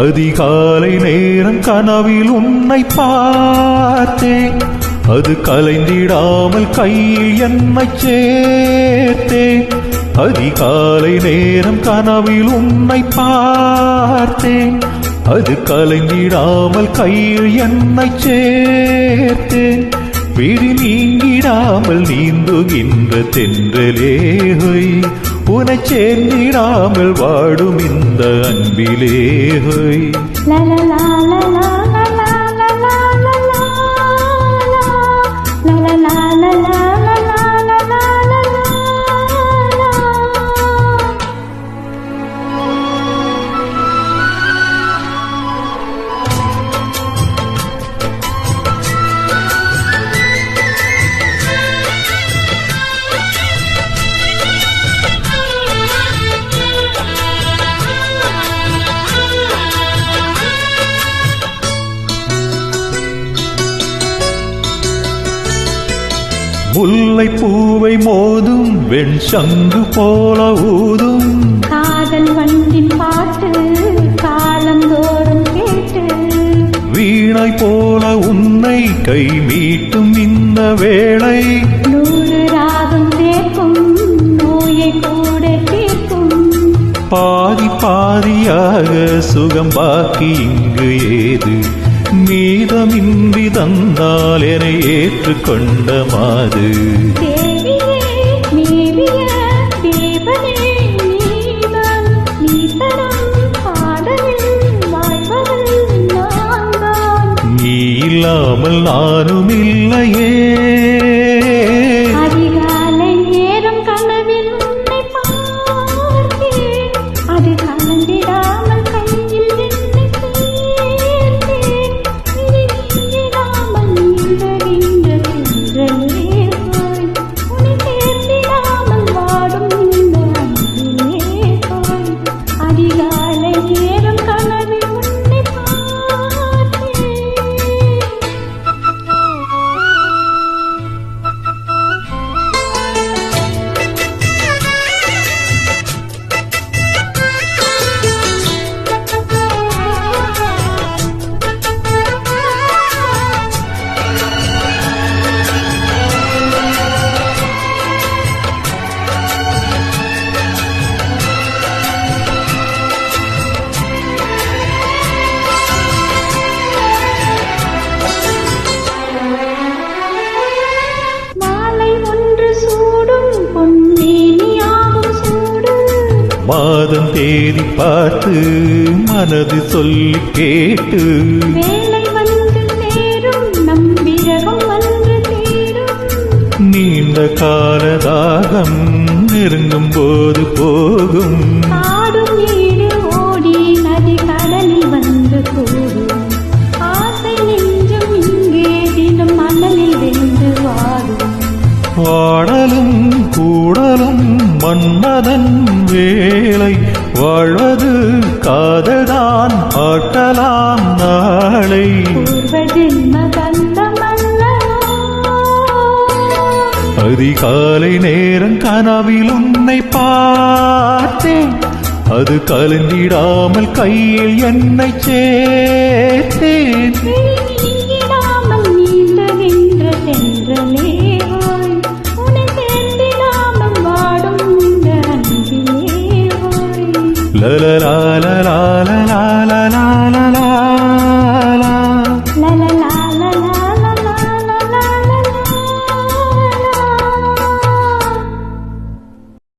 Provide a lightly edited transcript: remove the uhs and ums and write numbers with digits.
அதிகாலை நேரம் கனவில் உன்னை பார்த்தேன், அது கலைந்திடாமல் கையில் என்னை சேர்த்தேன். அதிகாலை நேரம் கனவில் உன்னை பார்த்தேன், அது கலைந்திடாமல் கையில் என்னை சேர்த்தேன். விழி நீங்கிடாமல் நீந்துகின்ற தென்றலே ஹொய், உனை சேர்ந்திடாமல் வாடும் இந்த அன்பிலே ஹொய். முல்லை பூவை மோதும் வெண் சங்கு போல ஊதும் காதல் வண்டின் பாட்டு காலந்தோறும் கேட்டு, வீணை போல உன்னை கை மீட்டும் இந்த வேளை, 100 ராகம் சேர்க்கும் நோயை கூட தீர்க்கும். பாதி பாதியாக சுகம் பாக்கி இங்கு ஏது, மீதமின்றி தந்தால் என ஏற்றுக்கொண்ட மாது. நீ இல்லாமல் நானும் இல்லையே. அதிகாலை நேரம் கனவில் உன்னை பார்த்தேன், அது கலந்திடாமல் கையில் என்னை சேர்த்தேன். நீங்கிடாமல் நீந்துகின்ற தென்றலே ஹோய், உன்னை சேர்த்திடாமல் வாடும் இந்த அன்பிலே ஹோய். அதிகாலை நேரம் கனவில் உன்னை பார்த்தேன். மாதம் தேதி பார்த்து மனது சொல்லி கேட்டு, வேலை வந்து சேரும் நம் விரகம் வந்து சேரும். நீண்ட காலதாகம் நெருங்கும் போது போகும். ஆடும் நீடு ஓடி நதி கடலில் வந்து கூடும். ஆசை நெஞ்சம் இங்கே தினம் மணலில் வெந்து வாடும். வாடலும் கூடலும் மன்மதன் வேலை, வாழ்வது காதல்தான் ஆட்டலாம் நாளை. பூர்வ ஜென்ம பந்தமல்லவா. அதிகாலை நேரம் கனவில் உன்னை பார்த்தேன், அது கலந்திடாமல் கையில் என்னை சேர்த்தேன். நீங்கிடாமல் நீந்துகின்ற தென்றலே ஹோய், உன்னை சேர்ந்திடாமல் வாடும் இந்த அன்பிலே ஹோய். லல